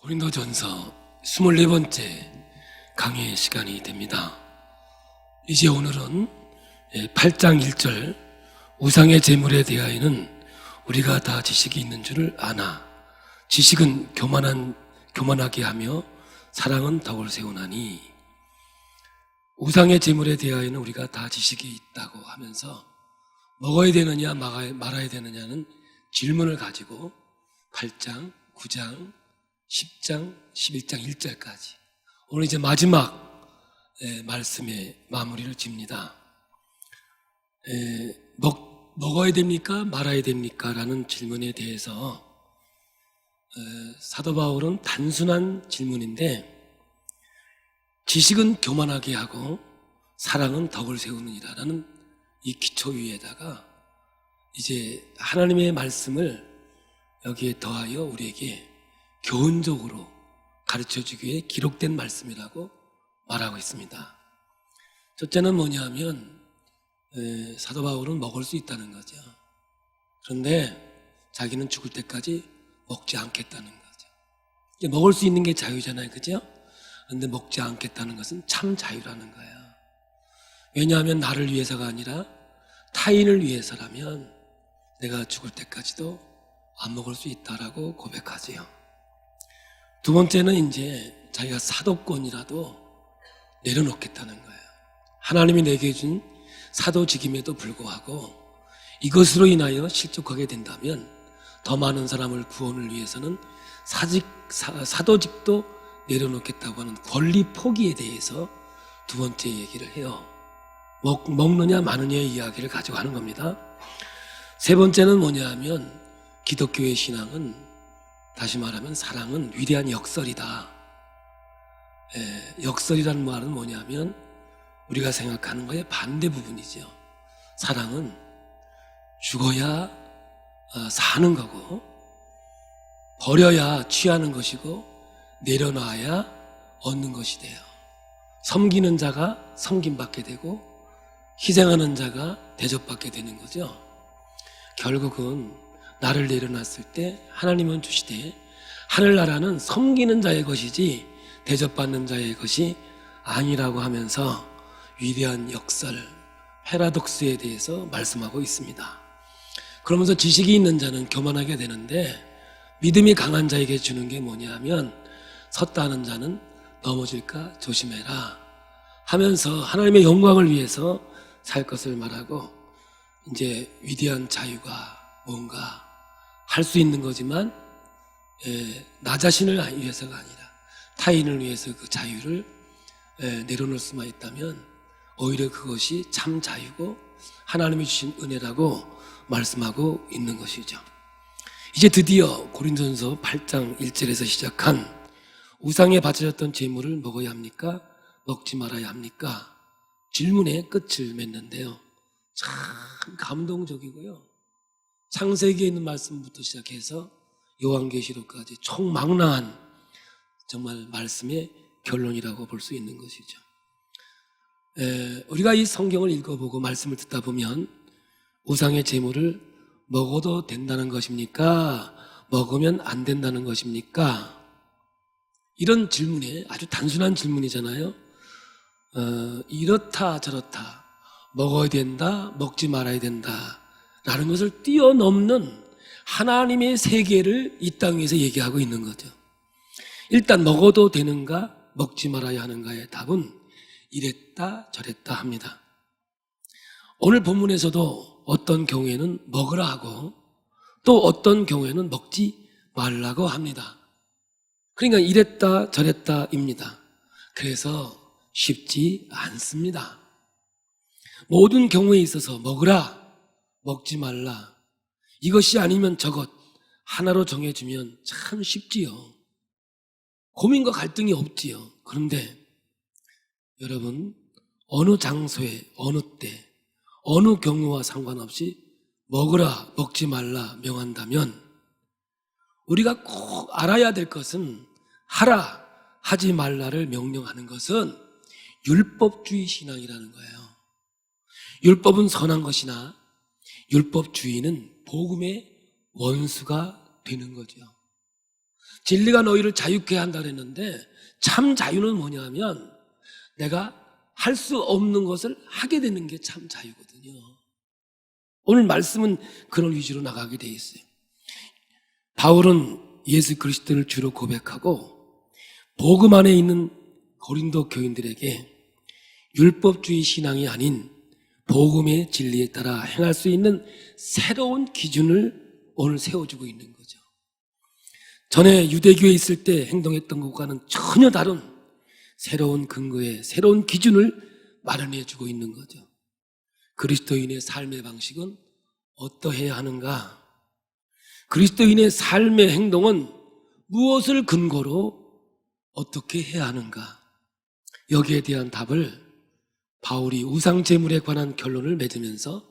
고린도전서 24번째 강의 시간이 됩니다. 이제 오늘은 8장 1절 우상의 제물에 대하여는 우리가 다 지식이 있는 줄을 아나 지식은 교만하게 하며 사랑은 덕을 세우나니, 우상의 제물에 대하여는 우리가 다 지식이 있다고 하면서 먹어야 되느냐 말아야 되느냐는 질문을 가지고 8장, 9장, 10장, 11장 1절까지 오늘 이제 마지막 말씀에 마무리를 집니다. 먹어야 됩니까? 말아야 됩니까? 라는 질문에 대해서 사도 바울은 단순한 질문인데, 지식은 교만하게 하고 사랑은 덕을 세우느니라라는 이 기초 위에다가 이제 하나님의 말씀을 여기에 더하여 우리에게 교훈적으로 가르쳐주기 위해 기록된 말씀이라고 말하고 있습니다. 첫째는 뭐냐면 사도 바울은 먹을 수 있다는 거죠. 그런데 자기는 죽을 때까지 먹지 않겠다는 거죠. 먹을 수 있는 게 자유잖아요, 그죠? 그런데 먹지 않겠다는 것은 참 자유라는 거예요. 왜냐하면 나를 위해서가 아니라 타인을 위해서라면 내가 죽을 때까지도 안 먹을 수 있다라고 고백하지요. 두 번째는 이제 자기가 사도권이라도 내려놓겠다는 거예요. 하나님이 내게 준 사도직임에도 불구하고 이것으로 인하여 실족하게 된다면 더 많은 사람을 구원을 위해서는 사도직도 내려놓겠다고 하는 권리 포기에 대해서 두 번째 얘기를 해요. 먹느냐 마느냐의 이야기를 가지고 하는 겁니다. 세 번째는 뭐냐 하면 기독교의 신앙은, 다시 말하면 사랑은 위대한 역설이다. 역설이라는 말은 뭐냐면 우리가 생각하는 거의 반대 부분이죠. 사랑은 죽어야 사는 거고, 버려야 취하는 것이고, 내려놔야 얻는 것이 돼요. 섬기는 자가 섬김받게 되고 희생하는 자가 대접받게 되는 거죠. 결국은 나를 내려놨을 때 하나님은 주시되 하늘나라는 섬기는 자의 것이지 대접받는 자의 것이 아니라고 하면서 위대한 역설, 패러독스에 대해서 말씀하고 있습니다. 그러면서 지식이 있는 자는 교만하게 되는데, 믿음이 강한 자에게 주는 게 뭐냐 하면 섰다 하는 자는 넘어질까 조심해라 하면서 하나님의 영광을 위해서 살 것을 말하고, 이제 위대한 자유가 뭔가 할 수 있는 거지만 나 자신을 위해서가 아니라 타인을 위해서 그 자유를 내려놓을 수만 있다면 오히려 그것이 참 자유고 하나님이 주신 은혜라고 말씀하고 있는 것이죠. 이제 드디어 고린도전서 8장 1절에서 시작한 우상에 바쳐졌던 제물을 먹어야 합니까? 먹지 말아야 합니까? 질문의 끝을 맺는데요, 참 감동적이고요, 창세기에 있는 말씀부터 시작해서 요한계시록까지 총망라한 정말 말씀의 결론이라고 볼 수 있는 것이죠. 우리가 이 성경을 읽어보고 말씀을 듣다 보면 우상의 제물을 먹어도 된다는 것입니까? 먹으면 안 된다는 것입니까? 이런 질문에, 아주 단순한 질문이잖아요. 이렇다 저렇다, 먹어야 된다, 먹지 말아야 된다 라는 것을 뛰어넘는 하나님의 세계를 이 땅 위에서 얘기하고 있는 거죠. 일단 먹어도 되는가, 먹지 말아야 하는가의 답은 이랬다 저랬다 합니다. 오늘 본문에서도 어떤 경우에는 먹으라 하고 또 어떤 경우에는 먹지 말라고 합니다. 그러니까 이랬다 저랬다입니다. 그래서 쉽지 않습니다. 모든 경우에 있어서 먹으라, 먹지 말라, 이것이 아니면 저것 하나로 정해주면 참 쉽지요. 고민과 갈등이 없지요. 그런데 여러분, 어느 장소에, 어느 때, 어느 경우와 상관없이 먹으라, 먹지 말라 명한다면 우리가 꼭 알아야 될 것은, 하라, 하지 말라를 명령하는 것은 율법주의 신앙이라는 거예요. 율법은 선한 것이나 율법주의는 복음의 원수가 되는 거죠. 진리가 너희를 자유케 한다 그랬는데 참 자유는 뭐냐면 내가 할 수 없는 것을 하게 되는 게 참 자유거든요. 오늘 말씀은 그런 위주로 나가게 돼 있어요. 바울은 예수 그리스도를 주로 고백하고 복음 안에 있는 고린도 교인들에게 율법주의 신앙이 아닌 복음의 진리에 따라 행할 수 있는 새로운 기준을 오늘 세워주고 있는 거죠. 전에 유대교에 있을 때 행동했던 것과는 전혀 다른 새로운 근거에 새로운 기준을 마련해주고 있는 거죠. 그리스도인의 삶의 방식은 어떠해야 하는가? 그리스도인의 삶의 행동은 무엇을 근거로 어떻게 해야 하는가? 여기에 대한 답을 바울이 우상제물에 관한 결론을 맺으면서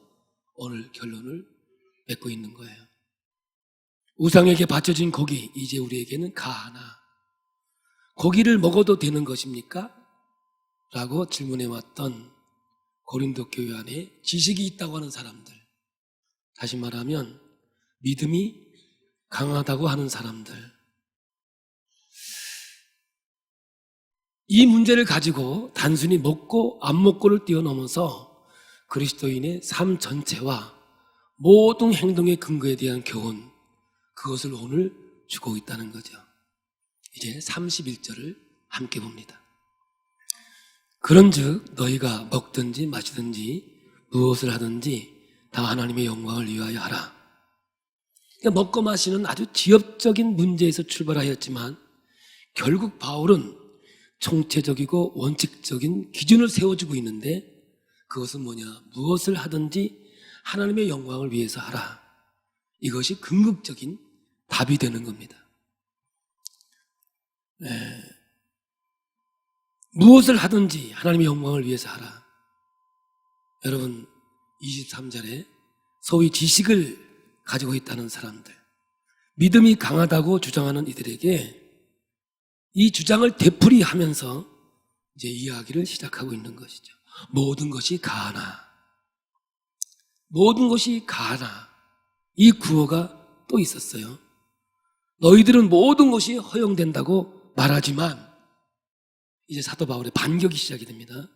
오늘 결론을 맺고 있는 거예요. 우상에게 바쳐진 고기, 이제 우리에게는 가하나 고기를 먹어도 되는 것입니까? 라고 질문해왔던 고린도 교회 안에 지식이 있다고 하는 사람들, 다시 말하면 믿음이 강하다고 하는 사람들, 이 문제를 가지고 단순히 먹고 안 먹고를 뛰어넘어서 그리스도인의 삶 전체와 모든 행동의 근거에 대한 교훈, 그것을 오늘 주고 있다는 거죠. 이제 31절을 함께 봅니다. 그런즉 너희가 먹든지 마시든지 무엇을 하든지 다 하나님의 영광을 위하여 하라. 그러니까 먹고 마시는 아주 지엽적인 문제에서 출발하였지만 결국 바울은 총체적이고 원칙적인 기준을 세워주고 있는데 그것은 뭐냐? 무엇을 하든지 하나님의 영광을 위해서 하라. 이것이 궁극적인 답이 되는 겁니다. 무엇을 하든지 하나님의 영광을 위해서 하라. 여러분 23절에 소위 지식을 가지고 있다는 사람들, 믿음이 강하다고 주장하는 이들에게 이 주장을 되풀이하면서 이제 이야기를 시작하고 있는 것이죠. 모든 것이 가하나, 모든 것이 가하나, 이 구호가 또 있었어요. 너희들은 모든 것이 허용된다고 말하지만 이제 사도 바울의 반격이 시작이 됩니다.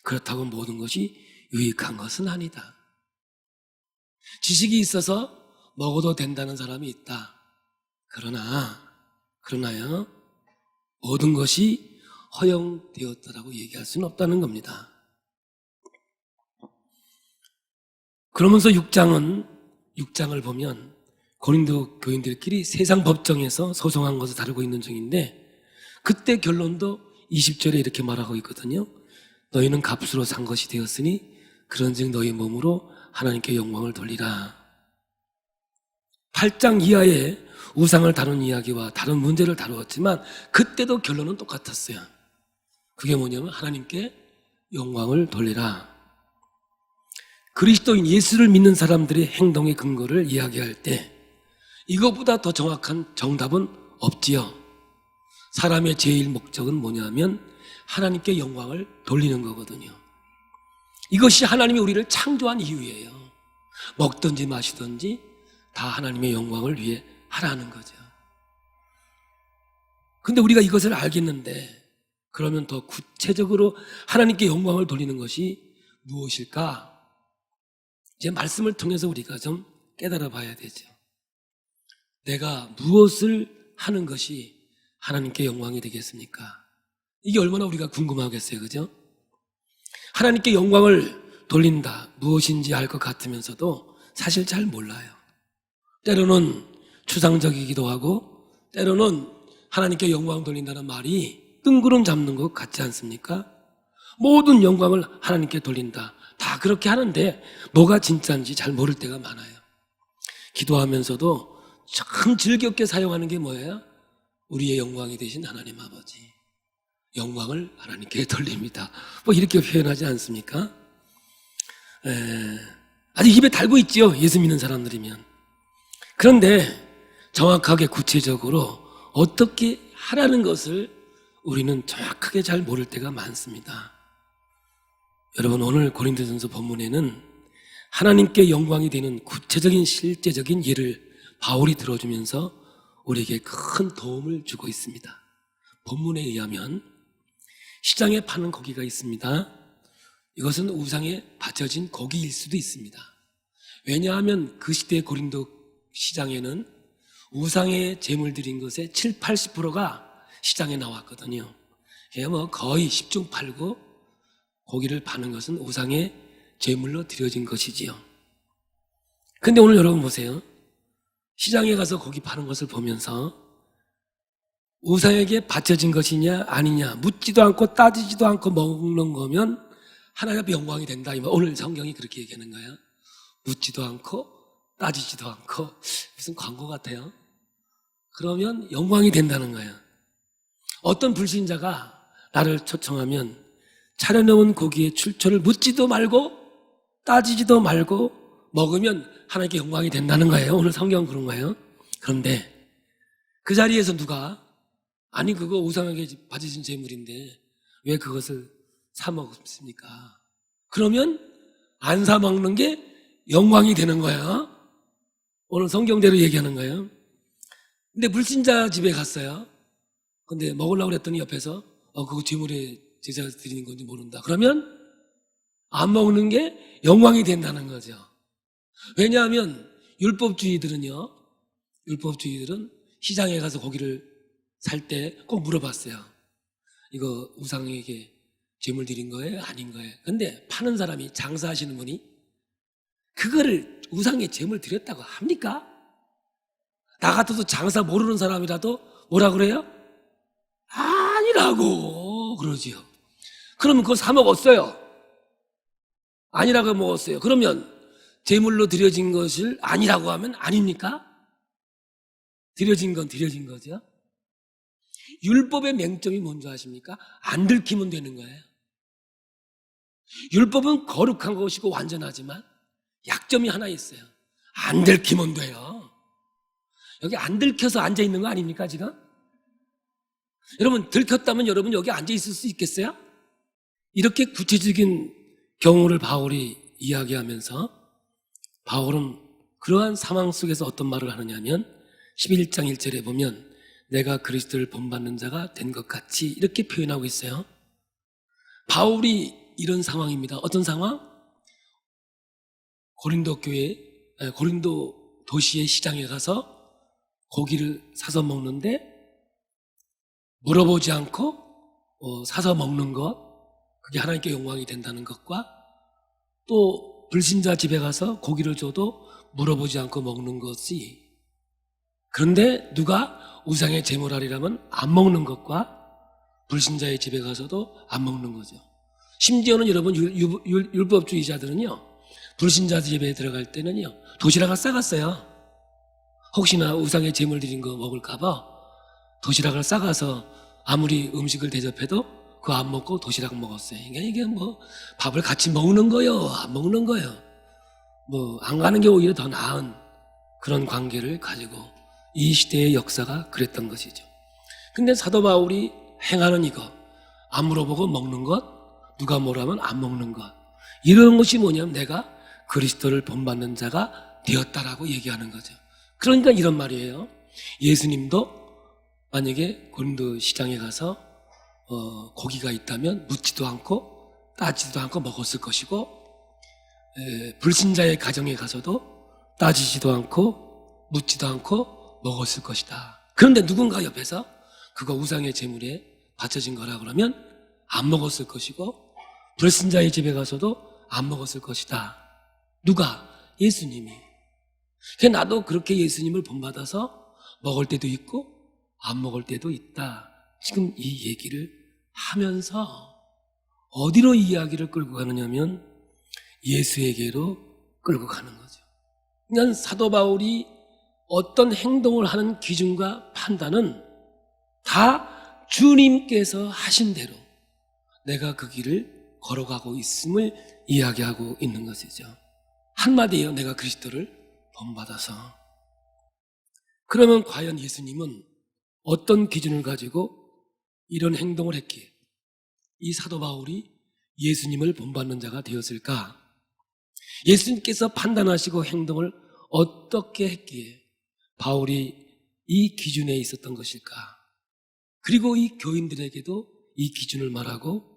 그렇다고 모든 것이 유익한 것은 아니다. 지식이 있어서 먹어도 된다는 사람이 있다. 그러나요, 모든 것이 허용되었다라고 얘기할 수는 없다는 겁니다. 그러면서 6장을 보면 고린도 교인들끼리 세상 법정에서 소송한 것을 다루고 있는 중인데 그때 결론도 20절에 이렇게 말하고 있거든요. 너희는 값으로 산 것이 되었으니 그런즉 너희 몸으로 하나님께 영광을 돌리라. 8장 이하의 우상을 다룬 이야기와 다른 문제를 다루었지만 그때도 결론은 똑같았어요. 그게 뭐냐면 하나님께 영광을 돌리라. 그리스도인 예수를 믿는 사람들의 행동의 근거를 이야기할 때 이것보다 더 정확한 정답은 없지요. 사람의 제일 목적은 뭐냐면 하나님께 영광을 돌리는 거거든요. 이것이 하나님이 우리를 창조한 이유예요. 먹든지 마시든지 다 하나님의 영광을 위해 하라는 거죠. 근데 우리가 이것을 알겠는데 그러면 더 구체적으로 하나님께 영광을 돌리는 것이 무엇일까? 이제 말씀을 통해서 우리가 좀 깨달아 봐야 되죠. 내가 무엇을 하는 것이 하나님께 영광이 되겠습니까? 이게 얼마나 우리가 궁금하겠어요, 그죠? 하나님께 영광을 돌린다, 무엇인지 알 것 같으면서도 사실 잘 몰라요. 때로는 추상적이기도 하고 때로는 하나님께 영광 돌린다는 말이 뜬구름 잡는 것 같지 않습니까? 모든 영광을 하나님께 돌린다, 다 그렇게 하는데 뭐가 진짜인지 잘 모를 때가 많아요. 기도하면서도 참 즐겁게 사용하는 게 뭐예요? 우리의 영광이 되신 하나님 아버지, 영광을 하나님께 돌립니다, 뭐 이렇게 표현하지 않습니까? 아직 입에 달고 있지요, 예수 믿는 사람들이면. 그런데 정확하게 구체적으로 어떻게 하라는 것을 우리는 정확하게 잘 모를 때가 많습니다. 여러분, 오늘 고린도전서 본문에는 하나님께 영광이 되는 구체적인 실제적인 예를 바울이 들어주면서 우리에게 큰 도움을 주고 있습니다. 본문에 의하면 시장에 파는 고기가 있습니다. 이것은 우상에 바쳐진 고기일 수도 있습니다. 왜냐하면 그 시대 고린도 시장에는 우상에 제물 드린 것의 7, 80%가 시장에 나왔거든요. 그러니까 거의 10중 8구 고기를 파는 것은 우상에 제물로 드려진 것이지요. 근데 오늘 여러분 보세요. 시장에 가서 고기 파는 것을 보면서 우상에게 바쳐진 것이냐 아니냐 묻지도 않고 따지지도 않고 먹는 거면 하나님 앞에 영광이 된다. 오늘 성경이 그렇게 얘기하는 거예요. 묻지도 않고 따지지도 않고 무슨 광고 같아요. 그러면 영광이 된다는 거예요. 어떤 불신자가 나를 초청하면 차려놓은 고기의 출처를 묻지도 말고 따지지도 말고 먹으면 하나님께 영광이 된다는 거예요. 오늘 성경은 그런 거예요. 그런데 그 자리에서 누가 아니 그거 우상에게 바쳐진 제물인데 왜 그것을 사 먹습니까? 그러면 안 사 먹는 게 영광이 되는 거예요. 오늘 성경대로 얘기하는 거예요. 근데 불신자 집에 갔어요. 근데 먹으려고 그랬더니 옆에서 그거 제물에 제사 드리는 건지 모른다. 그러면 안 먹는 게 영광이 된다는 거죠. 왜냐하면 율법주의들은 시장에 가서 고기를 살 때 꼭 물어봤어요. 이거 우상에게 제물 드린 거예요? 아닌 거예요? 근데 파는 사람이 장사하시는 분이 그거를 우상에 제물 드렸다고 합니까? 나 같아도 장사 모르는 사람이라도 뭐라 그래요? 아니라고 그러지요. 그러면 그거 사 먹었어요. 아니라고 먹었어요. 그러면 제물로 드려진 것을 아니라고 하면 아닙니까? 드려진 건 드려진 거죠. 율법의 맹점이 뭔지 아십니까? 안 들키면 되는 거예요. 율법은 거룩한 것이고 완전하지만 약점이 하나 있어요. 안 들키면 돼요. 여기 안 들켜서 앉아있는 거 아닙니까 지금? 여러분 들켰다면 여러분 여기 앉아있을 수 있겠어요? 이렇게 구체적인 경우를 바울이 이야기하면서 바울은 그러한 상황 속에서 어떤 말을 하느냐면 11장 1절에 보면 내가 그리스도를 본받는 자가 된 것 같이 이렇게 표현하고 있어요. 바울이 이런 상황입니다. 어떤 상황? 고린도 도시의 시장에 가서 고기를 사서 먹는데 물어보지 않고 사서 먹는 것, 그게 하나님께 영광이 된다는 것과 또 불신자 집에 가서 고기를 줘도 물어보지 않고 먹는 것이, 그런데 누가 우상의 제물하리라면 안 먹는 것과 불신자의 집에 가서도 안 먹는 거죠. 심지어는 여러분 율법주의자들은요, 불신자 집에 들어갈 때는요 도시락을 싸갔어요. 혹시나 우상의 제물 드린 거 먹을까 봐 도시락을 싸가서 아무리 음식을 대접해도 그거 안 먹고 도시락 먹었어요. 이게 밥을 같이 먹는 거요, 안 먹는 거요, 안 가는 게 오히려 더 나은 그런 관계를 가지고 이 시대의 역사가 그랬던 것이죠. 근데 사도 바울이 행하는 이거, 안 물어보고 먹는 것, 누가 뭐라면 안 먹는 것, 이런 것이 뭐냐면 내가 그리스도를 본받는 자가 되었다라고 얘기하는 거죠. 그러니까 이런 말이에요. 예수님도 만약에 고린도 시장에 가서 고기가 있다면 묻지도 않고 따지지도 않고 먹었을 것이고, 불신자의 가정에 가서도 따지지도 않고 묻지도 않고 먹었을 것이다. 그런데 누군가 옆에서 그거 우상의 제물에 바쳐진 거라 그러면 안 먹었을 것이고, 불신자의 집에 가서도 안 먹었을 것이다. 누가? 예수님이. 그러니까 나도 그렇게 예수님을 본받아서 먹을 때도 있고 안 먹을 때도 있다. 지금 이 얘기를 하면서 어디로 이 이야기를 끌고 가느냐면 예수에게로 끌고 가는 거죠. 그러니까 사도 바울이 어떤 행동을 하는 기준과 판단은 다 주님께서 하신 대로 내가 그 길을 걸어가고 있음을 이야기하고 있는 것이죠. 한마디예요. 내가 그리스도를 본받아서. 그러면 과연 예수님은 어떤 기준을 가지고 이런 행동을 했기에 이 사도 바울이 예수님을 본받는 자가 되었을까? 예수님께서 판단하시고 행동을 어떻게 했기에 바울이 이 기준에 있었던 것일까? 그리고 이 교인들에게도 이 기준을 말하고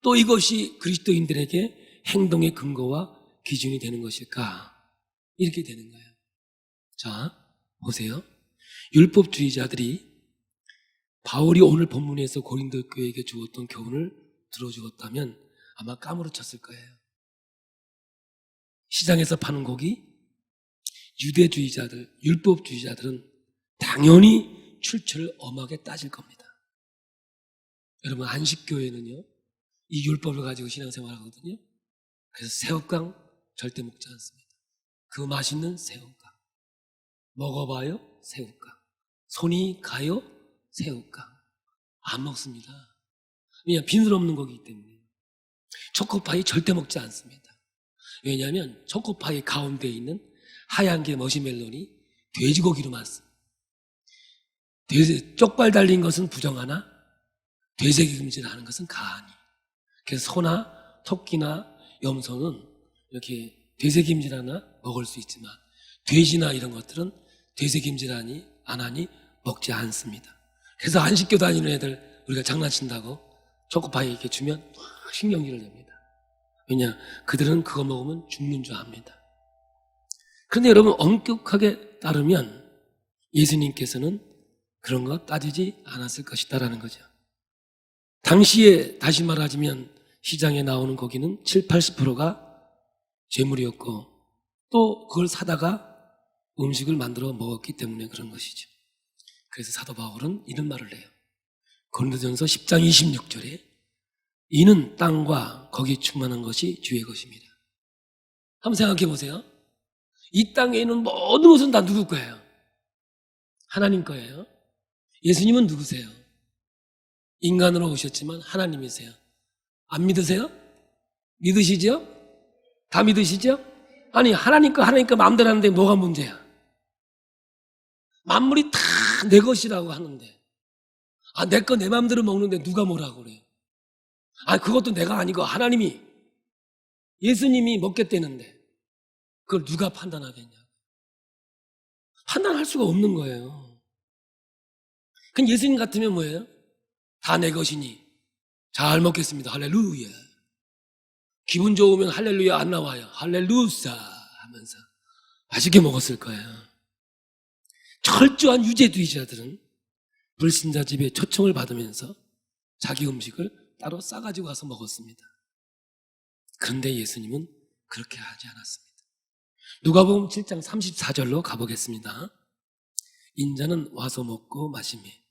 또 이것이 그리스도인들에게 행동의 근거와 기준이 되는 것일까? 이렇게 되는 거예요. 자, 보세요. 율법주의자들이 바울이 오늘 본문에서 고린도 교회에게 주었던 교훈을 들어주었다면 아마 까무러쳤을 거예요. 시장에서 파는 고기, 유대주의자들, 율법주의자들은 당연히 출처를 엄하게 따질 겁니다. 여러분, 안식교회는요, 이 율법을 가지고 신앙생활 하거든요. 그래서 새우깡 절대 먹지 않습니다. 그 맛있는 새우깡. 먹어봐요? 새우깡. 손이 가요? 새우깡. 안 먹습니다. 왜냐하면 비늘 없는 거기 때문에. 초코파이 절대 먹지 않습니다. 왜냐하면 초코파이 가운데 있는 하얀 게 머시멜론이 돼지고기로 많습니다. 쪽발 달린 것은 부정하나 돼지고기 금지하는 것은 가하니. 그래서 소나 토끼나 염소는 이렇게 돼지김질하나 먹을 수 있지만 돼지나 이런 것들은 돼지김질 안 하니 먹지 않습니다. 그래서 안식교 다니는 애들 우리가 장난친다고 초코파이 이렇게 주면 신경질을 냅니다. 왜냐? 그들은 그거 먹으면 죽는 줄 압니다. 그런데 여러분, 엄격하게 따르면 예수님께서는 그런 거 따지지 않았을 것이다라는 거죠. 당시에 다시 말하자면 시장에 나오는 고기는 70~80%가 죄물이었고 또 그걸 사다가 음식을 만들어 먹었기 때문에 그런 것이죠. 그래서 사도 바울은 이런 말을 해요. 고린도전서 10장 26절에 이는 땅과 거기 충만한 것이 주의 것입니다. 한번 생각해 보세요. 이 땅에 있는 모든 것은 다 누구 거예요? 하나님 거예요. 예수님은 누구세요? 인간으로 오셨지만 하나님이세요. 안 믿으세요? 믿으시죠? 다 믿으시죠? 아니, 하나님 거 마음대로 하는데 뭐가 문제야? 만물이 다 내 것이라고 하는데, 내 거 내 마음대로 먹는데 누가 뭐라고 그래요? 그것도 내가 아니고 하나님이, 예수님이 먹겠다는데 그걸 누가 판단하겠냐? 판단할 수가 없는 거예요. 그럼 예수님 같으면 뭐예요? 다 내 것이니 잘 먹겠습니다. 할렐루야. 기분 좋으면 할렐루야 안 나와요. 할렐루사 하면서 맛있게 먹었을 거예요. 철저한 유죄주의자들은 불신자 집에 초청을 받으면서 자기 음식을 따로 싸가지고 와서 먹었습니다. 그런데 예수님은 그렇게 하지 않았습니다. 누가복음 7장 34절로 가보겠습니다. 인자는 와서 먹고 마시매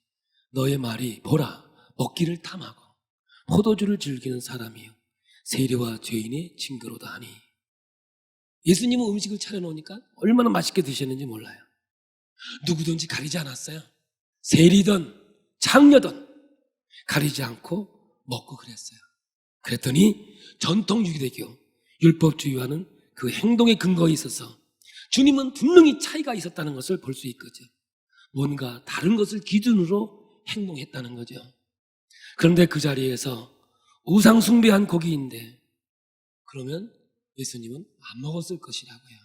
너의 말이 보라 먹기를 탐하고 포도주를 즐기는 사람이요 세리와 죄인의 친구로다 하니. 예수님은 음식을 차려놓으니까 얼마나 맛있게 드셨는지 몰라요. 누구든지 가리지 않았어요. 세리든 장녀든 가리지 않고 먹고 그랬어요. 그랬더니 전통 유대교 율법주의와는 그 행동의 근거에 있어서 주님은 분명히 차이가 있었다는 것을 볼 수 있거든요. 뭔가 다른 것을 기준으로 행동했다는 거죠. 그런데 그 자리에서 우상 숭배한 고기인데 그러면 예수님은 안 먹었을 것이라고요.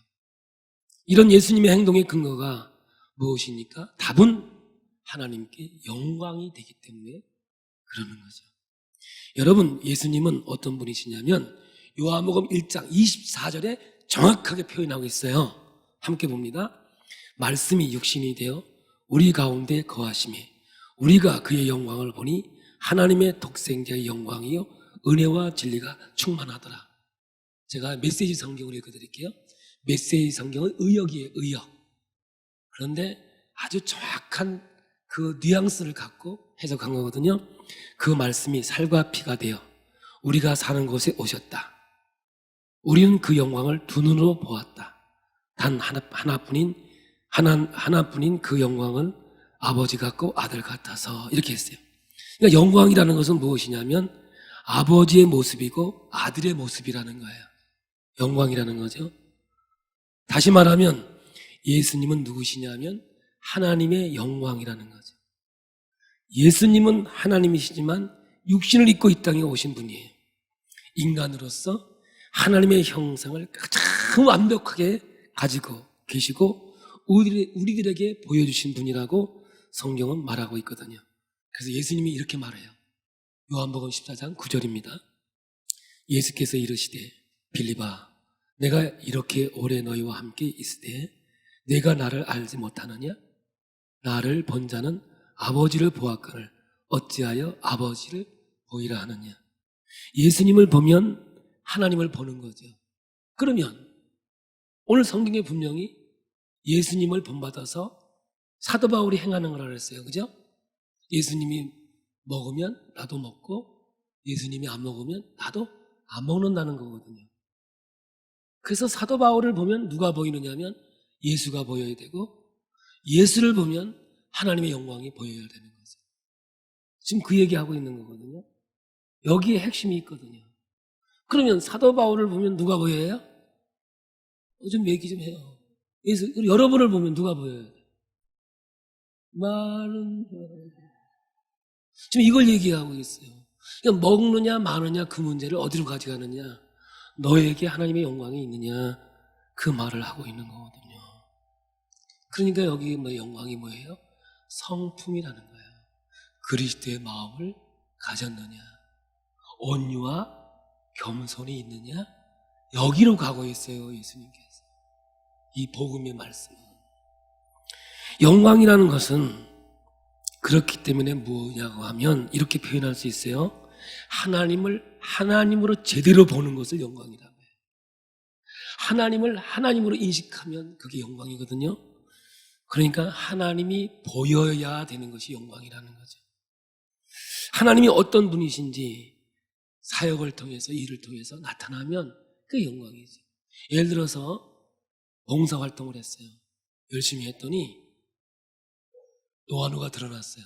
이런 예수님의 행동의 근거가 무엇입니까? 답은 하나님께 영광이 되기 때문에 그러는 거죠. 여러분, 예수님은 어떤 분이시냐면 요한복음 1장 24절에 정확하게 표현하고 있어요. 함께 봅니다. 말씀이 육신이 되어 우리 가운데 거하심에 우리가 그의 영광을 보니 하나님의 독생자의 영광이요 은혜와 진리가 충만하더라. 제가 메시지 성경을 읽어드릴게요. 메시지 성경은 의역이에요. 의역. 그런데 아주 정확한 그 뉘앙스를 갖고 해석한 거거든요. 그 말씀이 살과 피가 되어 우리가 사는 곳에 오셨다. 우리는 그 영광을 두 눈으로 보았다. 단 하나뿐인 그 영광은 아버지 같고 아들 같아서 이렇게 했어요. 그러니까 영광이라는 것은 무엇이냐면 아버지의 모습이고 아들의 모습이라는 거예요. 영광이라는 거죠. 다시 말하면 예수님은 누구시냐면 하나님의 영광이라는 거죠. 예수님은 하나님이시지만 육신을 입고 이 땅에 오신 분이에요. 인간으로서 하나님의 형상을 가장 완벽하게 가지고 계시고 우리들에게 보여주신 분이라고 성경은 말하고 있거든요. 그래서 예수님이 이렇게 말해요. 요한복음 14장 9절입니다. 예수께서 이르시되 빌립아 내가 이렇게 오래 너희와 함께 있을 때 내가 나를 알지 못하느냐? 나를 본 자는 아버지를 보았거늘 어찌하여 아버지를 보이라 하느냐? 예수님을 보면 하나님을 보는 거죠. 그러면 오늘 성경에 분명히 예수님을 본받아서 사도 바울이 행하는 거라 그랬어요. 그죠? 예수님이 먹으면 나도 먹고 예수님이 안 먹으면 나도 안 먹는다는 거거든요. 그래서 사도 바울을 보면 누가 보이느냐 하면 예수가 보여야 되고 예수를 보면 하나님의 영광이 보여야 되는 거죠. 지금 그 얘기하고 있는 거거든요. 여기에 핵심이 있거든요. 그러면 사도 바울을 보면 누가 보여요? 좀 얘기 좀 해요. 예수, 여러분을 보면 누가 보여요? 많은 지금 이걸 얘기하고 있어요. 그러니까 먹느냐 마느냐 그 문제를 어디로 가져가느냐, 너에게 하나님의 영광이 있느냐 그 말을 하고 있는 거거든요. 그러니까 여기 뭐 영광이 뭐예요? 성품이라는 거예요. 그리스도의 마음을 가졌느냐, 온유와 겸손이 있느냐, 여기로 가고 있어요. 예수님께서 이 복음의 말씀은. 영광이라는 것은 그렇기 때문에 뭐냐고 하면 이렇게 표현할 수 있어요. 하나님을 하나님으로 제대로 보는 것을 영광이라고 해요. 하나님을 하나님으로 인식하면 그게 영광이거든요. 그러니까 하나님이 보여야 되는 것이 영광이라는 거죠. 하나님이 어떤 분이신지 사역을 통해서, 일을 통해서 나타나면 그게 영광이죠. 예를 들어서 봉사활동을 했어요. 열심히 했더니 노안우가 드러났어요.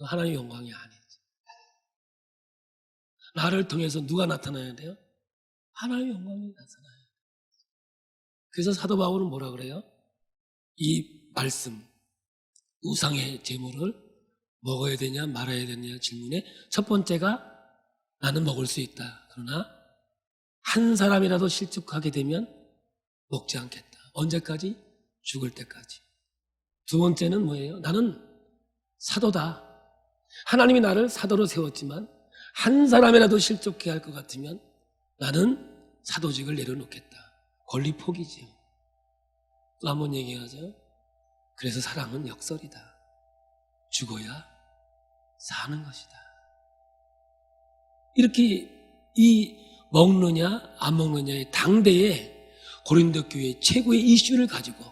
하나님의 영광이 아니죠. 나를 통해서 누가 나타나야 돼요? 하나님의 영광이 나타나요. 그래서 사도 바울은 뭐라 그래요? 이 말씀, 우상의 제물을 먹어야 되냐 말아야 되냐 질문에 첫 번째가 나는 먹을 수 있다. 그러나 한 사람이라도 실족하게 되면 먹지 않겠다. 언제까지? 죽을 때까지. 두 번째는 뭐예요? 나는 사도다. 하나님이 나를 사도로 세웠지만 한 사람이라도 실족해 할 것 같으면 나는 사도직을 내려놓겠다. 권리 포기지요. 또 한 번 얘기하죠. 그래서 사랑은 역설이다. 죽어야 사는 것이다. 이렇게 이 먹느냐 안 먹느냐의 당대에 고린도 교회의 최고의 이슈를 가지고,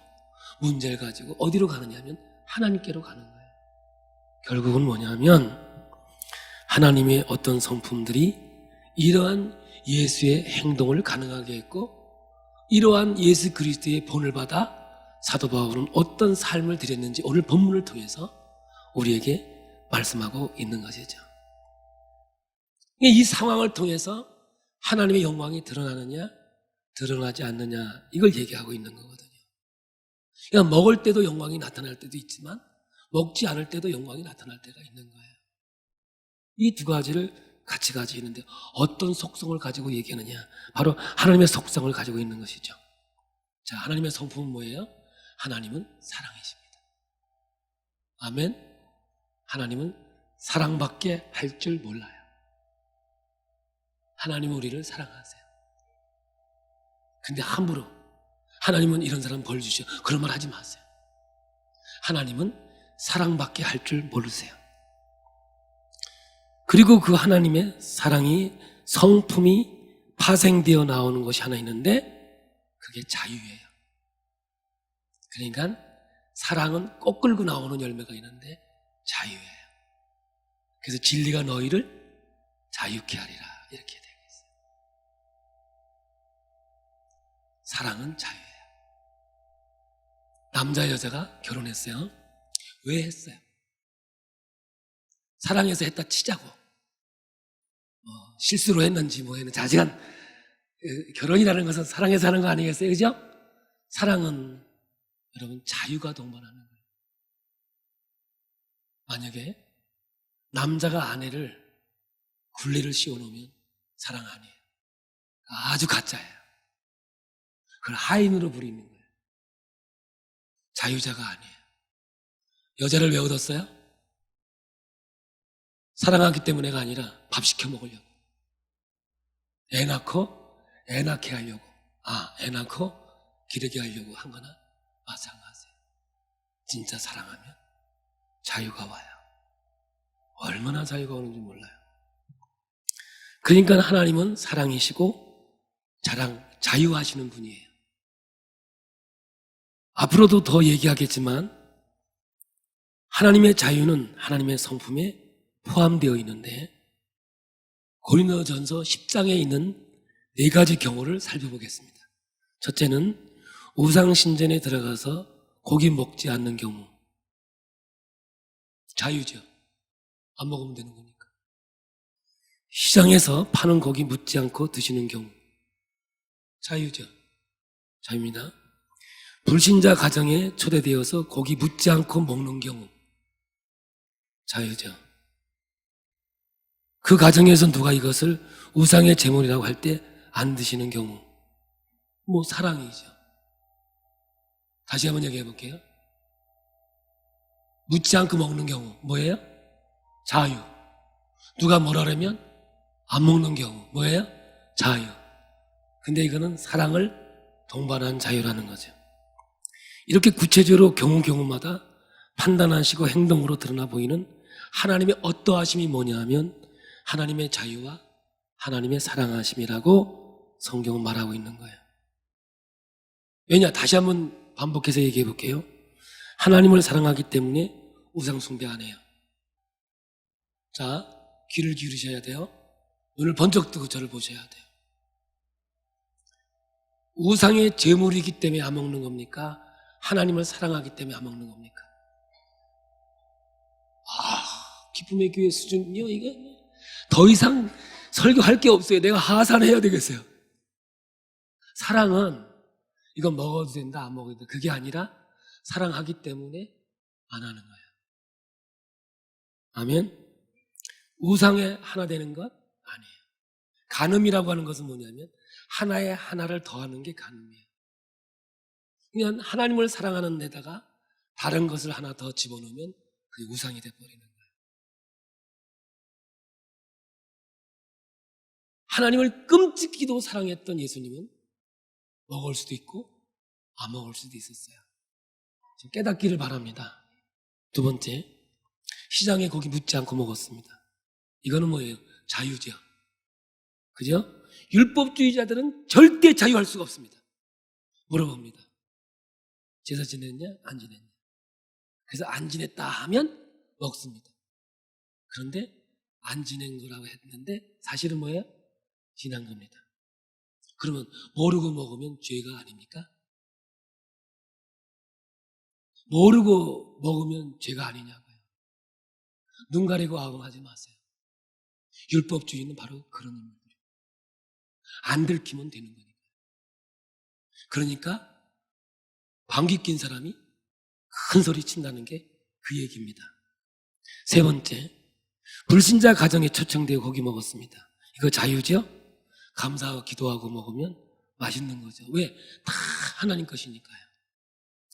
문제를 가지고 어디로 가느냐 하면 하나님께로 가는 거예요. 결국은 뭐냐면 하나님의 어떤 성품들이 이러한 예수의 행동을 가능하게 했고, 이러한 예수 그리스도의 본을 받아 사도 바울은 어떤 삶을 드렸는지 오늘 본문을 통해서 우리에게 말씀하고 있는 것이죠. 이 상황을 통해서 하나님의 영광이 드러나느냐 드러나지 않느냐 이걸 얘기하고 있는 거거든요. 그러니까 먹을 때도 영광이 나타날 때도 있지만 먹지 않을 때도 영광이 나타날 때가 있는 거예요. 이 두 가지를 같이 가지고 있는데 어떤 속성을 가지고 얘기하느냐, 바로 하나님의 속성을 가지고 있는 것이죠. 자, 하나님의 성품은 뭐예요? 하나님은 사랑이십니다. 아멘. 하나님은 사랑밖에 할 줄 몰라요. 하나님은 우리를 사랑하세요. 근데 함부로 하나님은 이런 사람 벌 주셔, 그런 말 하지 마세요. 하나님은 사랑밖에 할 줄 모르세요. 그리고 그 하나님의 사랑이, 성품이 파생되어 나오는 것이 하나 있는데 그게 자유예요. 그러니까 사랑은 꼭 끌고 나오는 열매가 있는데 자유예요. 그래서 진리가 너희를 자유케 하리라 이렇게 되고 있어요. 사랑은 자유예요. 남자 여자가 결혼했어요. 왜 했어요? 사랑해서 했다 치자고. 실수로 했는지 뭐 했는지, 아직은 결혼이라는 것은 사랑해서 하는 거 아니겠어요? 그죠? 사랑은 여러분 자유가 동반하는 거예요. 만약에 남자가 아내를 굴레를 씌워놓으면 사랑 아니에요. 아주 가짜예요. 그걸 하인으로 부리는 거예요. 자유자가 아니에요. 여자를 왜 얻었어요? 사랑하기 때문에가 아니라 밥 시켜 먹으려고. 애 낳고 애 낳게 하려고. 애 낳고 기르게 하려고 한 거나 마찬가지예요. 진짜 사랑하면 자유가 와요. 얼마나 자유가 오는지 몰라요. 그러니까 하나님은 사랑이시고 자유하시는 분이에요. 앞으로도 더 얘기하겠지만 하나님의 자유는 하나님의 성품에 포함되어 있는데 고린도전서 10장에 있는 4가지 경우를 살펴보겠습니다. 첫째는 우상신전에 들어가서 고기 먹지 않는 경우. 자유죠. 안 먹으면 되는 거니까. 시장에서 파는 고기 묻지 않고 드시는 경우. 자유죠. 자유입니다. 불신자 가정에 초대되어서 고기 묻지 않고 먹는 경우. 자유죠. 그 가정에서 누가 이것을 우상의 제물이라고 할 때 안 드시는 경우. 사랑이죠. 다시 한번 얘기해 볼게요. 묻지 않고 먹는 경우 뭐예요? 자유. 누가 뭐라면 안 먹는 경우 뭐예요? 자유. 근데 이거는 사랑을 동반한 자유라는 거죠. 이렇게 구체적으로 경우마다 판단하시고 행동으로 드러나 보이는 하나님의 어떠하심이 뭐냐 하면 하나님의 자유와 하나님의 사랑하심이라고 성경은 말하고 있는 거예요. 왜냐? 다시 한번 반복해서 얘기해 볼게요. 하나님을 사랑하기 때문에 우상 숭배 안 해요. 자, 귀를 기울이셔야 돼요. 눈을 번쩍 뜨고 저를 보셔야 돼요. 우상의 제물이기 때문에 안 먹는 겁니까? 하나님을 사랑하기 때문에 안 먹는 겁니까? 기쁨의 교회 수준이요? 이거 더 이상 설교할 게 없어요. 내가 하산해야 되겠어요. 사랑은 이건 먹어도 된다, 안 먹어도 된다. 그게 아니라 사랑하기 때문에 안 하는 거예요. 아멘. 우상에 하나 되는 것 아니에요. 간음이라고 하는 것은 뭐냐면 하나에 하나를 더하는 게 간음이에요. 그냥 하나님을 사랑하는 데다가 다른 것을 하나 더 집어넣으면 그게 우상이 돼버리는 거예요. 하나님을 끔찍히도 사랑했던 예수님은 먹을 수도 있고 안 먹을 수도 있었어요. 좀 깨닫기를 바랍니다. 두 번째, 시장에 고기 묻지 않고 먹었습니다. 이거는 뭐예요? 자유죠. 그죠? 율법주의자들은 절대 자유할 수가 없습니다. 물어봅니다. 제사 지냈냐? 안 지냈냐? 그래서 안 지냈다 하면 먹습니다. 그런데 안 지낸 거라고 했는데 사실은 뭐예요? 지난 겁니다. 그러면 모르고 먹으면 죄가 아닙니까? 모르고 먹으면 죄가 아니냐고요. 눈 가리고 아웅하지 마세요. 율법주의는 바로 그런 인물들이에요. 안 들키면 되는 거니까요. 그러니까 방귀 낀 사람이 큰 소리 친다는 게 그 얘기입니다. 세 번째, 불신자 가정에 초청되어 고기 먹었습니다. 이거 자유죠? 감사하고 기도하고 먹으면 맛있는 거죠. 왜? 다 하나님 것이니까요.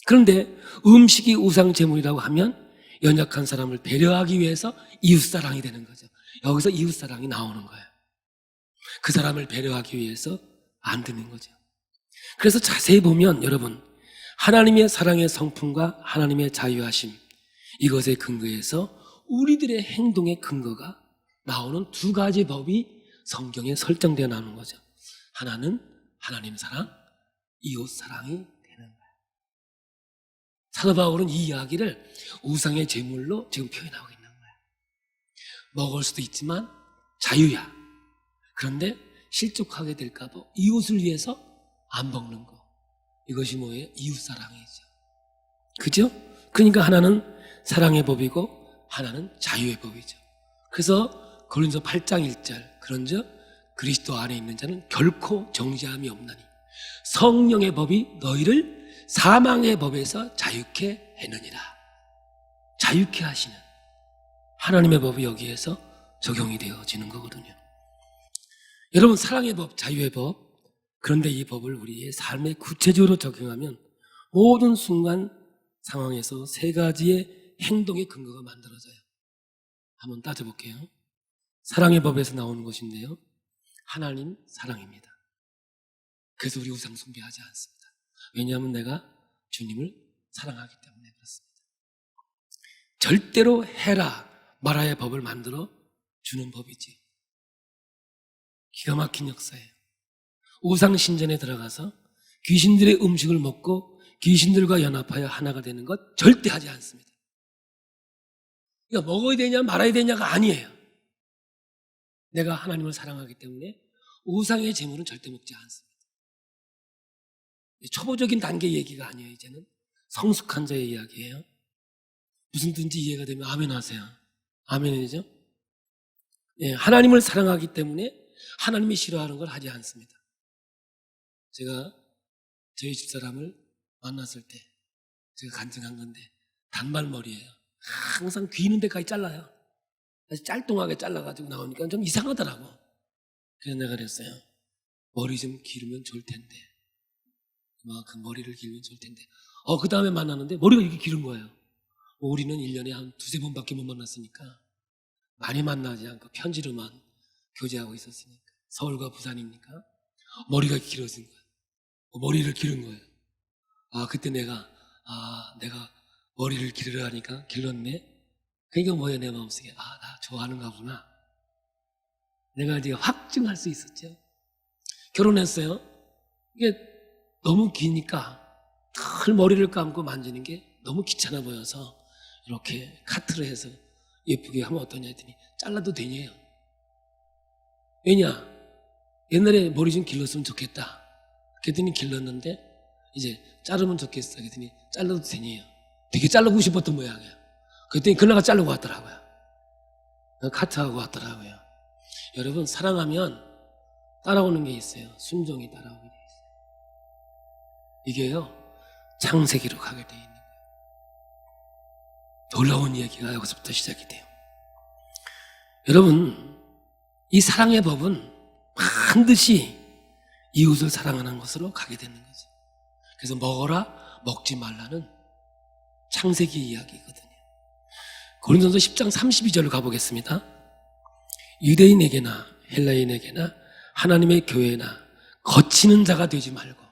그런데 음식이 우상 제물이라고 하면 연약한 사람을 배려하기 위해서 이웃사랑이 되는 거죠. 여기서 이웃사랑이 나오는 거예요. 그 사람을 배려하기 위해서 안 드는 거죠. 그래서 자세히 보면 여러분, 하나님의 사랑의 성품과 하나님의 자유하심, 이것에 근거해서 우리들의 행동의 근거가 나오는 두 가지 법이 성경에 설정되어 나오는 거죠. 하나는 하나님 사랑, 이웃 사랑이 되는 거예요. 사도 바울은 이 이야기를 우상의 제물로 지금 표현하고 있는 거예요. 먹을 수도 있지만 자유야. 그런데 실족하게 될까 봐 이웃을 위해서 안 먹는 거. 이것이 뭐예요? 이웃 사랑이죠. 그죠? 그러니까 하나는 사랑의 법이고 하나는 자유의 법이죠. 그래서 고린도 8장 1절 그런즉 그리스도 안에 있는 자는 결코 정죄함이 없나니 성령의 법이 너희를 사망의 법에서 자유케 해느니라. 자유케 하시는 하나님의 법이 여기에서 적용이 되어지는 거거든요. 여러분, 사랑의 법, 자유의 법, 그런데 이 법을 우리의 삶에 구체적으로 적용하면 모든 순간 상황에서 세 가지의 행동의 근거가 만들어져요. 한번 따져볼게요. 사랑의 법에서 나오는 것인데요. 하나님 사랑입니다. 그래서 우리 우상 숭배하지 않습니다. 왜냐하면 내가 주님을 사랑하기 때문에 그렇습니다. 절대로 해라 말아야 법을 만들어 주는 법이지요. 기가 막힌 역사예요. 우상 신전에 들어가서 귀신들의 음식을 먹고 귀신들과 연합하여 하나가 되는 것 절대 하지 않습니다. 그러니까 먹어야 되냐 말아야 되냐가 아니에요. 내가 하나님을 사랑하기 때문에 우상의 제물은 절대 먹지 않습니다. 초보적인 단계 얘기가 아니에요. 이제는 성숙한 자의 이야기예요. 무슨든지 이해가 되면 아멘 하세요. 아멘이죠? 예, 하나님을 사랑하기 때문에 하나님이 싫어하는 걸 하지 않습니다. 제가 저희 집사람을 만났을 때 제가 간증한 건데 단발머리예요. 항상 귀 있는 데까지 잘라요. 아주 짤뚱하게 잘라가지고 나오니까 좀 이상하더라고. 그래서 내가 그랬어요. 머리 좀 기르면 좋을 텐데. 그 머리를 기르면 좋을 텐데. 그 다음에 만났는데 머리가 이렇게 기른 거예요. 우리는 1년에 한 두세 번밖에 못 만났으니까 많이 만나지 않고 편지로만 교제하고 있었으니까 서울과 부산이니까 머리가 길어진 거예요. 머리를 기른 거예요. 그때 내가 머리를 기르려 하니까 길렀네. 그러니까 뭐예요, 내 마음속에. 나 좋아하는가 보나. 내가 이제 확증할 수 있었죠. 결혼했어요. 이게 너무 기니까 털 머리를 감고 만지는 게 너무 귀찮아 보여서 이렇게 카트로 해서 예쁘게 하면 어떠냐 했더니 잘라도 되냐요. 왜냐? 옛날에 머리 좀 길렀으면 좋겠다. 그랬더니 길렀는데 이제 자르면 좋겠어. 그랬더니 잘라도 되냐요. 되게 자르고 싶었던 모양이에요. 그랬더니 그날가 자르고 왔더라고요. 카트하고 왔더라고요. 여러분, 사랑하면 따라오는 게 있어요. 순종이 따라오게 돼 있어요. 이게요, 창세기로 가게 돼 있는 거예요. 놀라운 얘기가 여기서부터 시작이 돼요. 여러분, 이 사랑의 법은 반드시 이웃을 사랑하는 것으로 가게 되는 거죠. 그래서 먹어라, 먹지 말라는 창세기 이야기거든요. 고린도서 10장 32절로 가보겠습니다. 유대인에게나 헬라인에게나 하나님의 교회나 거치는 자가 되지 말고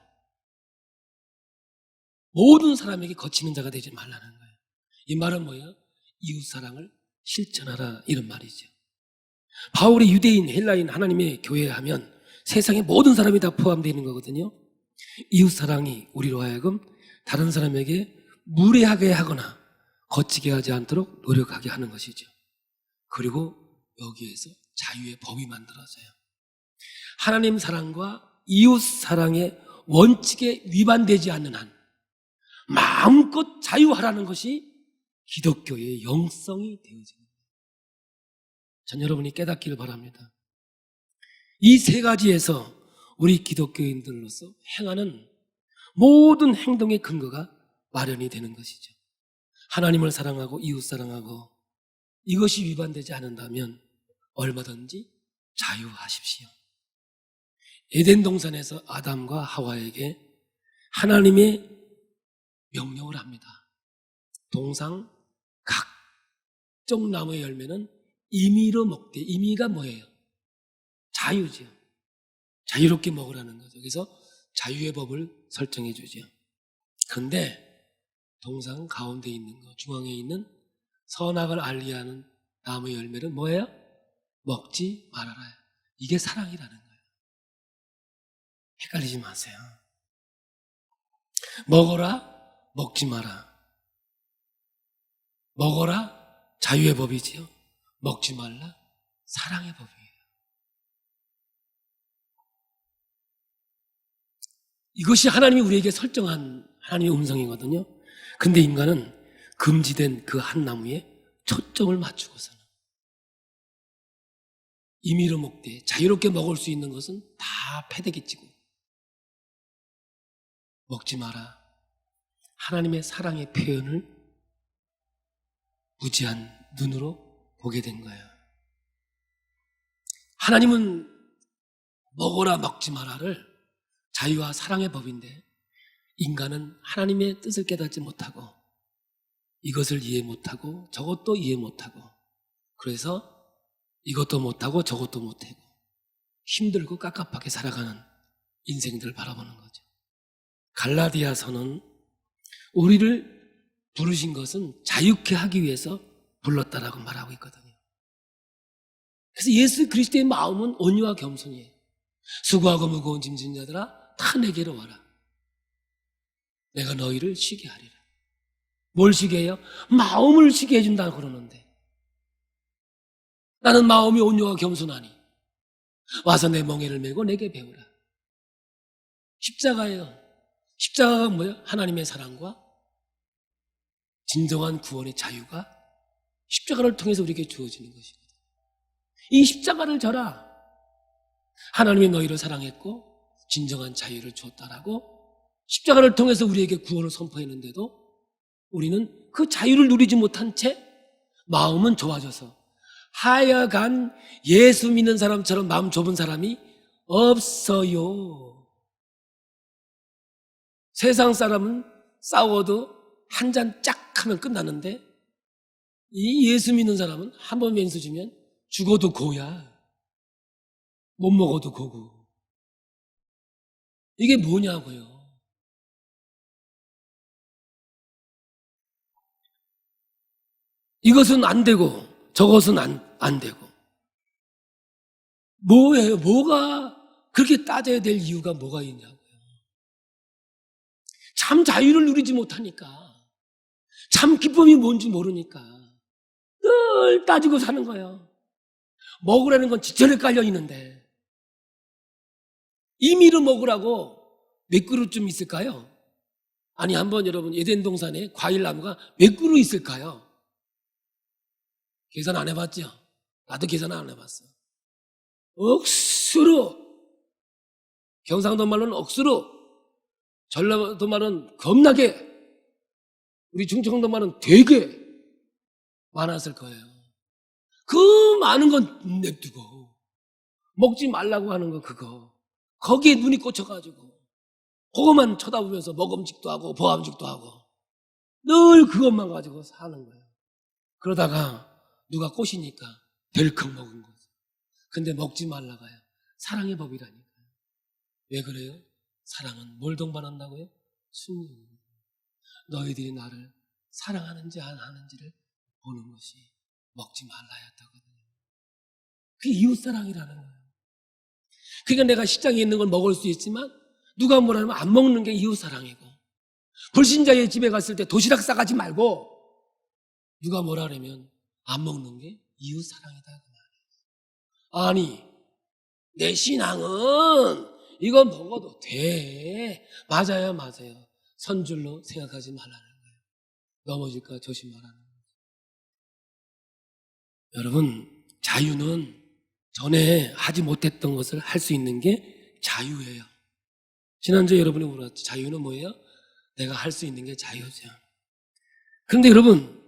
모든 사람에게 거치는 자가 되지 말라는 거예요. 이 말은 뭐예요? 이웃 사랑을 실천하라, 이런 말이죠. 바울이 유대인, 헬라인, 하나님의 교회 하면 세상의 모든 사람이 다 포함되어 있는 거거든요. 이웃 사랑이 우리로 하여금 다른 사람에게 무례하게 하거나 거치게 하지 않도록 노력하게 하는 것이죠. 그리고 여기에서 자유의 법이 만들어져요. 하나님 사랑과 이웃 사랑의 원칙에 위반되지 않는 한 마음껏 자유하라는 것이 기독교의 영성이 되어지는 거예요. 전 여러분이 깨닫기를 바랍니다. 이 세 가지에서 우리 기독교인들로서 행하는 모든 행동의 근거가 마련이 되는 것이죠. 하나님을 사랑하고 이웃 사랑하고 이것이 위반되지 않는다면 얼마든지 자유하십시오. 에덴 동산에서 아담과 하와에게 하나님의 명령을 합니다. 동상 각종 나무의 열매는 임의로 먹되, 임의가 뭐예요? 자유죠. 자유롭게 먹으라는 거죠. 그래서 자유의 법을 설정해 주죠. 그런데 동상 가운데 있는 거, 중앙에 있는 선악을 알리하는 나무의 열매는 뭐예요? 먹지 말아라. 이게 사랑이라는 거예요. 헷갈리지 마세요. 먹어라, 먹지 마라. 먹어라, 자유의 법이지요. 먹지 말라, 사랑의 법이에요. 이것이 하나님이 우리에게 설정한 하나님의 음성이거든요. 근데 인간은 금지된 그 한 나무에 초점을 맞추고서는 임의로 먹되 자유롭게 먹을 수 있는 것은 다 패대기치고 먹지 마라. 하나님의 사랑의 표현을 무지한 눈으로 보게 된 거예요. 하나님은 먹어라 먹지 마라를 자유와 사랑의 법인데 인간은 하나님의 뜻을 깨닫지 못하고 이것을 이해 못하고 저것도 이해 못하고 그래서 이것도 못하고 저것도 못하고 힘들고 깝깝하게 살아가는 인생들을 바라보는 거죠. 갈라디아서는 우리를 부르신 것은 자유케 하기 위해서 불렀다라고 말하고 있거든요. 그래서 예수 그리스도의 마음은 온유와 겸손이에요. 수고하고 무거운 짐진 자들아 다 내게로 와라. 내가 너희를 쉬게 하리라. 뭘 쉬게 해요? 마음을 쉬게 해준다고 그러는데 나는 마음이 온유와 겸손하니 와서 내 멍에를 메고 내게 배우라. 십자가예요. 십자가가 뭐예요? 하나님의 사랑과 진정한 구원의 자유가 십자가를 통해서 우리에게 주어지는 것이거든요. 이 십자가를 져라. 하나님이 너희를 사랑했고 진정한 자유를 주었다라고 십자가를 통해서 우리에게 구원을 선포했는데도 우리는 그 자유를 누리지 못한 채 마음은 좁아져서 하여간 예수 믿는 사람처럼 마음 좁은 사람이 없어요. 세상 사람은 싸워도 한 잔 짝 하면 끝나는데 이 예수 믿는 사람은 한 번 왼수 주면 죽어도 고야. 못 먹어도 고고. 이게 뭐냐고요. 이것은 안 되고 저것은 안 되고. 뭐예요? 뭐가 그렇게 따져야 될 이유가 뭐가 있냐고요. 참 자유를 누리지 못하니까, 참 기쁨이 뭔지 모르니까 늘 따지고 사는 거예요. 먹으라는 건 지천에 깔려 있는데 임의로 먹으라고 몇 그루쯤 있을까요? 아니 한번 여러분 에덴 동산에 과일나무가 몇 그루 있을까요? 계산 안 해봤죠? 나도 계산 안 해봤어. 억수로, 경상도 말로는 억수로, 전라도 말은 겁나게, 우리 충청도 말은 되게 많았을 거예요. 그 많은 건 냅두고 먹지 말라고 하는 거 그거 거기에 눈이 꽂혀가지고 그것만 쳐다보면서 먹음직도 하고 보암직도 하고 늘 그것만 가지고 사는 거예요. 그러다가 누가 꼬시니까 덜컥 먹은 거죠. 근데 먹지 말라가요. 사랑의 법이라니까요. 왜 그래요? 사랑은 뭘 동반한다고요? 순종입니다. 너희들이 나를 사랑하는지 안 하는지를 보는 것이 먹지 말라였다거든요. 그게 이웃사랑이라는 거예요. 그러니까 내가 시장에 있는 걸 먹을 수 있지만 누가 뭐라 하면 안 먹는 게 이웃사랑이고, 불신자의 집에 갔을 때 도시락 싸가지 말고 누가 뭐라 그러면 안 먹는 게 이웃사랑이다 그 말이에요. 아니 내 신앙은 이거 먹어도 돼. 맞아요. 선줄로 생각하지 말라는 거예요. 넘어질까 조심하라는 거예요. 여러분 자유는 전에 하지 못했던 것을 할 수 있는 게 자유예요. 지난주에 여러분이 물었죠. 자유는 뭐예요? 내가 할 수 있는 게 자유죠. 그런데 여러분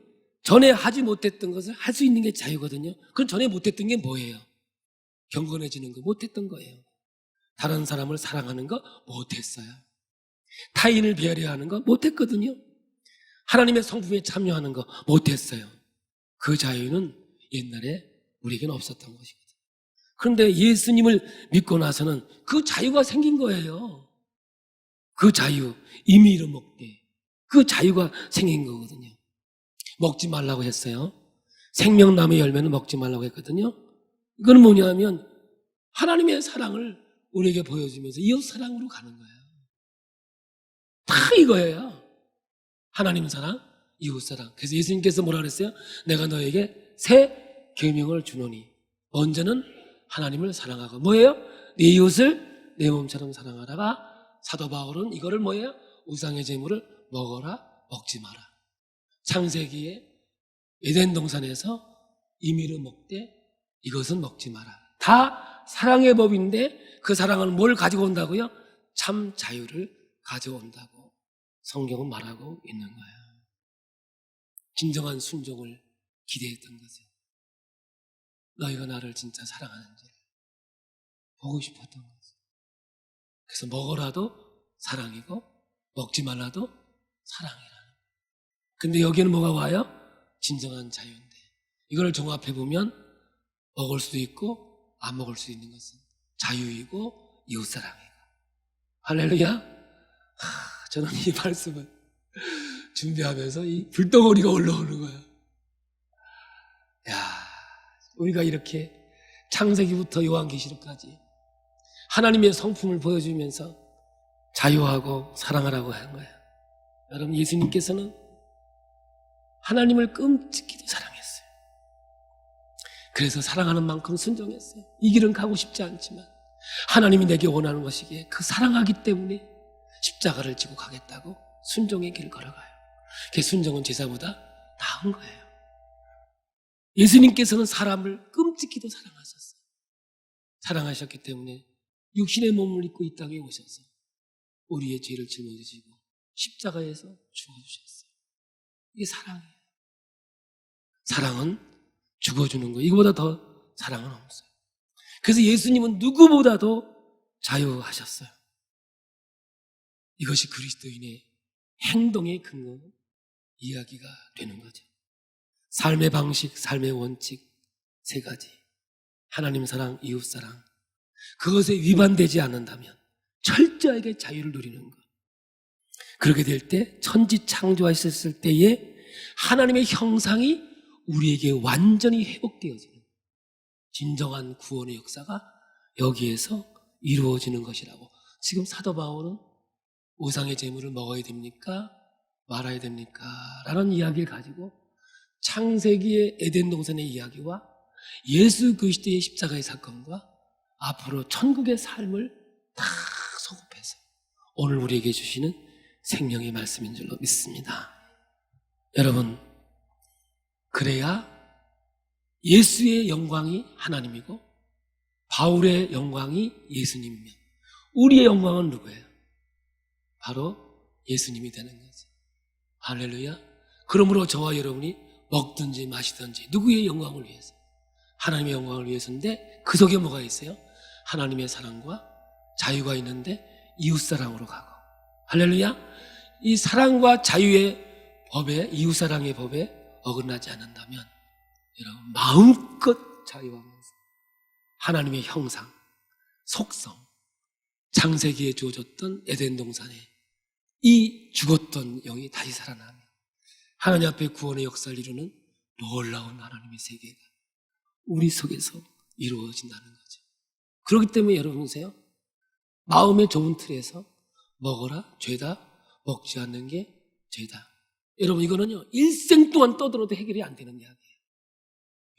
전에 하지 못했던 것을 할 수 있는 게 자유거든요. 그럼 전에 못했던 게 뭐예요? 경건해지는 거 못했던 거예요. 다른 사람을 사랑하는 거 못했어요. 타인을 배려야 하는 거 못했거든요. 하나님의 성품에 참여하는 거 못했어요. 그 자유는 옛날에 우리에게는 없었던 것이거든요. 그런데 예수님을 믿고 나서는 그 자유가 생긴 거예요. 그 자유, 임의로 먹되 그 자유가 생긴 거거든요. 먹지 말라고 했어요. 생명나무의 열매는 먹지 말라고 했거든요. 이건 뭐냐면 하나님의 사랑을 우리에게 보여주면서 이웃사랑으로 가는 거예요. 다 이거예요. 하나님 사랑, 이웃사랑. 그래서 예수님께서 뭐라 그랬어요? 내가 너에게 새 계명을 주노니 먼저는 하나님을 사랑하고 뭐예요? 네 이웃을 내 몸처럼 사랑하다가 사도 바울은 이거를 뭐예요? 우상의 제물을 먹어라 먹지 마라. 창세기에 에덴 동산에서 임의로 먹되 이것은 먹지 마라. 다 사랑의 법인데 그 사랑은 뭘 가지고 온다고요? 참 자유를 가져온다고 성경은 말하고 있는 거예요. 진정한 순종을 기대했던 거죠. 너희가 나를 진짜 사랑하는지 보고 싶었던 거죠. 그래서 먹어라도 사랑이고 먹지 말라도 사랑이라는 거예요. 근데 여기에는 뭐가 와요? 진정한 자유인데 이걸 종합해보면 먹을 수도 있고 안 먹을 수 있는 것은 자유이고 이웃사랑이고. 할렐루야. 저는 이 말씀을 준비하면서 이 불덩어리가 올라오는 거야. 야, 우리가 이렇게 창세기부터 요한계시록까지 하나님의 성품을 보여주면서 자유하고 사랑하라고 한 거야. 여러분, 예수님께서는 하나님을 끔찍히도 사랑했어요. 그래서 사랑하는 만큼 순종했어요. 이 길은 가고 싶지 않지만 하나님이 내게 원하는 것이기에 그 사랑하기 때문에 십자가를 지고 가겠다고 순종의 길을 걸어가요. 그 순종은 제사보다 나은 거예요. 예수님께서는 사람을 끔찍히도 사랑하셨어요. 사랑하셨기 때문에 육신의 몸을 입고 이 땅에 오셔서 우리의 죄를 짊어지시고 십자가에서 죽어주셨어요. 이게 사랑이에요. 사랑은 죽어주는 거예요. 이거보다 더 사랑은 없어요. 그래서 예수님은 누구보다도 자유하셨어요. 이것이 그리스도인의 행동의 근거 이야기가 되는 거죠. 삶의 방식, 삶의 원칙 세 가지. 하나님 사랑, 이웃 사랑. 그것에 위반되지 않는다면 철저하게 자유를 누리는 것. 그렇게 될 때 천지 창조하셨을 때에 하나님의 형상이 우리에게 완전히 회복되어지는 진정한 구원의 역사가 여기에서 이루어지는 것이라고. 지금 사도 바울은 우상의 제물을 먹어야 됩니까? 말아야 됩니까? 라는 이야기를 가지고 창세기의 에덴 동산의 이야기와 예수 그리스도의 십자가의 사건과 앞으로 천국의 삶을 다 소급해서 오늘 우리에게 주시는 생명의 말씀인 줄로 믿습니다. 여러분, 그래야 예수의 영광이 하나님이고 바울의 영광이 예수님이며 우리의 영광은 누구예요? 바로 예수님이 되는 거죠. 할렐루야. 그러므로 저와 여러분이 먹든지 마시든지 누구의 영광을 위해서? 하나님의 영광을 위해서인데 그 속에 뭐가 있어요? 하나님의 사랑과 자유가 있는데 이웃사랑으로 가고. 할렐루야. 이 사랑과 자유의 법에, 이웃사랑의 법에 어긋나지 않는다면 여러분 마음껏 자유하면서 하나님의 형상, 속성, 창세기에 주어졌던 에덴 동산에 이 죽었던 영이 다시 살아나며 하나님 앞에 구원의 역사를 이루는 놀라운 하나님의 세계가 우리 속에서 이루어진다는 거죠. 그렇기 때문에 여러분 보세요. 마음의 좁은 틀에서 먹어라, 죄다, 먹지 않는 게 죄다. 여러분 이거는요 일생 동안 떠들어도 해결이 안 되는 이야기예요.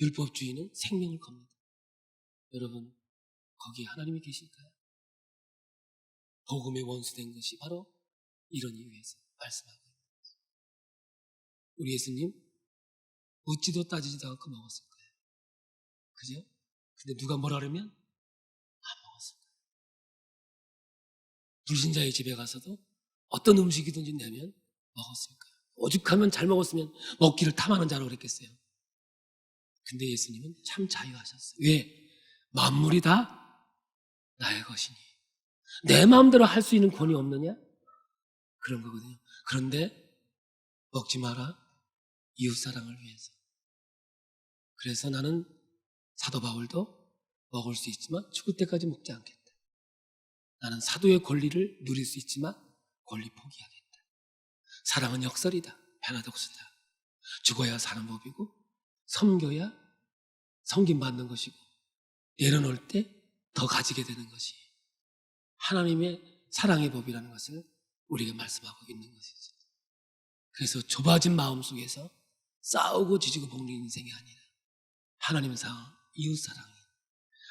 율법주의는 생명을 겁니다. 여러분 거기에 하나님이 계실까요? 복음의 원수된 것이 바로 이런 이유에서 말씀하고 있는 거죠. 우리 예수님 묻지도 따지지도 않고 먹었을 거예요. 그죠? 근데 누가 뭐라 그러면 안 먹었을 거예요. 불신자의 집에 가서도 어떤 음식이든지 내면 먹었을 거예요. 오죽하면 잘 먹었으면 먹기를 탐하는 자라고 그랬겠어요. 근데 예수님은 참 자유하셨어요. 왜? 만물이 다 나의 것이니 내 마음대로 할 수 있는 권위 없느냐? 그런 거거든요. 그런데 먹지 마라. 이웃사랑을 위해서. 그래서 나는 사도 바울도 먹을 수 있지만 죽을 때까지 먹지 않겠다. 나는 사도의 권리를 누릴 수 있지만 권리 포기하겠다. 사랑은 역설이다. 패러독스다. 죽어야 사는 법이고 섬겨야 섬김받는 것이고 내려놓을 때 더 가지게 되는 것이 하나님의 사랑의 법이라는 것을 우리가 말씀하고 있는 것이죠. 그래서 좁아진 마음 속에서 싸우고 지지고 볶는 인생이 아니라 하나님 사랑, 이웃 사랑이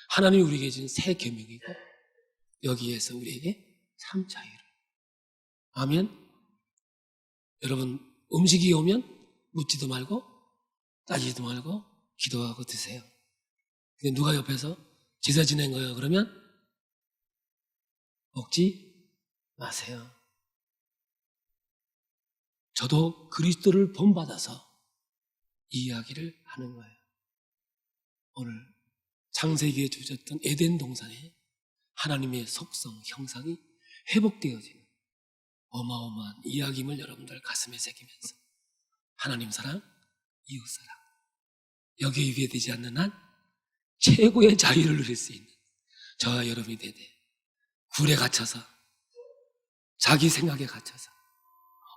하나님이 우리에게 준 새 계명이고 여기에서 우리에게 참 자유를. 아멘. 여러분 음식이 오면 묻지도 말고 따지지도 말고 기도하고 드세요. 근데 누가 옆에서 제사 지낸 거예요 그러면 먹지 마세요. 저도 그리스도를 본받아서 이 이야기를 하는 거예요. 오늘 창세기에 주어졌던 에덴 동산에 하나님의 속성, 형상이 회복되어지는 어마어마한 이야기임을 여러분들 가슴에 새기면서 하나님 사랑, 이웃 사랑. 여기에 위배되지 않는 한 최고의 자유를 누릴 수 있는 저와 여러분이 되되, 굴에 갇혀서, 자기 생각에 갇혀서,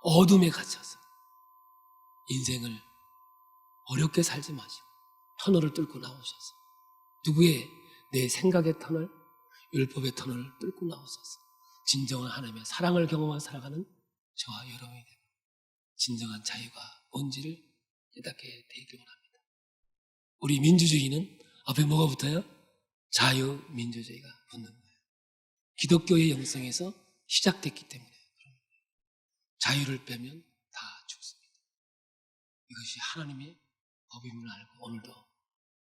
어둠에 갇혀서 인생을 어렵게 살지 마시고 터널을 뚫고 나오셔서, 누구의 내 생각의 터널, 율법의 터널을 뚫고 나오셔서 진정한 하나님의 사랑을 경험하며 살아가는 저와 여러분이 되고 진정한 자유가 뭔지를 깨닫게 되길 원합니다. 우리 민주주의는 앞에 뭐가 붙어요? 자유민주주의가 붙는 거예요. 기독교의 영성에서 시작됐기 때문에 자유를 빼면 다 죽습니다. 이것이 하나님의 법임을 알고 오늘도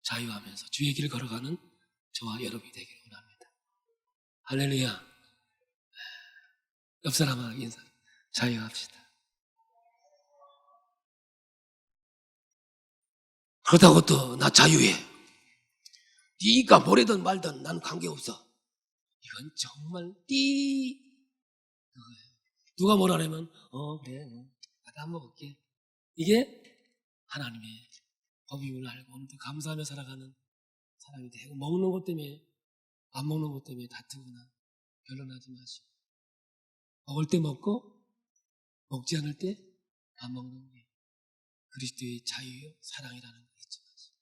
자유하면서 주의 길을 걸어가는 저와 여러분이 되기를 원합니다. 할렐루야. 옆 사람과 인사, 자유합시다. 그렇다고 또 나 자유해, 네가 뭐래든 말든 난 관계없어, 이건 정말 그거예요. 누가 뭐라냐면 그래, 나도 안 먹을게. 이게 하나님의 법임을 알고 오늘도 감사하며 살아가는 사람이 되고, 먹는 것 때문에 안 먹는 것 때문에 다투거나 결론하지 마시고, 먹을 때 먹고 먹지 않을 때 안 먹는 게 그리스도의 자유요 사랑이라는 거 잊지 마시고,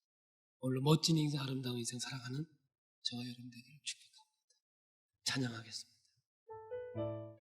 오늘 멋진 인생, 아름다운 인생 살아가는 저와 여러분 되기를 축복합니다. 찬양하겠습니다.